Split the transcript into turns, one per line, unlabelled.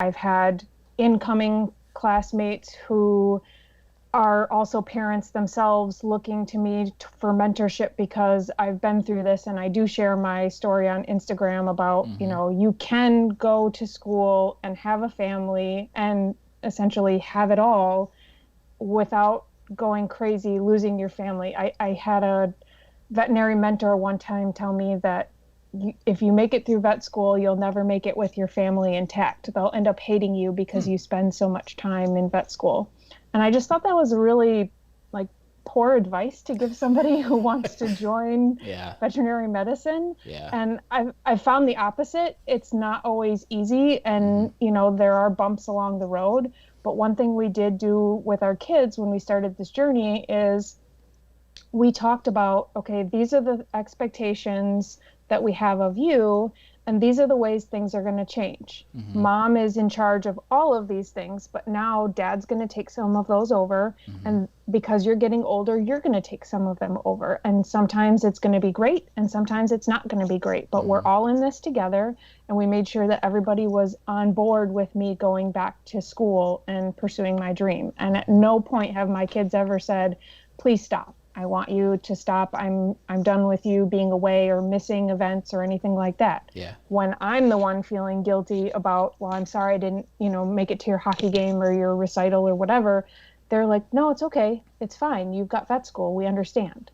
I've had incoming classmates who are also parents themselves looking to me for mentorship because I've been through this, and I do share my story on Instagram about, you can go to school and have a family and essentially have it all without going crazy, losing your family. I had a veterinary mentor one time tell me that if you make it through vet school, you'll never make it with your family intact. They'll end up hating you because you spend so much time in vet school. And I just thought that was really like poor advice to give somebody who wants to join veterinary medicine.
Yeah.
And I've found the opposite. It's not always easy, and there are bumps along the road. But one thing we did do with our kids when we started this journey is we talked about, okay, these are the expectations that we have of you, and these are the ways things are going to change. Mom is in charge of all of these things, but now dad's going to take some of those over. And because you're getting older, you're going to take some of them over. And sometimes it's going to be great, and sometimes it's not going to be great, but we're all in this together. And we made sure that everybody was on board with me going back to school and pursuing my dream. And at no point have my kids ever said, please stop. I want you to stop. I'm done with you being away or missing events or anything like that.
Yeah.
When I'm the one feeling guilty about, well, I'm sorry I didn't, make it to your hockey game or your recital or whatever, they're like, no, it's okay. It's fine. You've got vet school. We understand.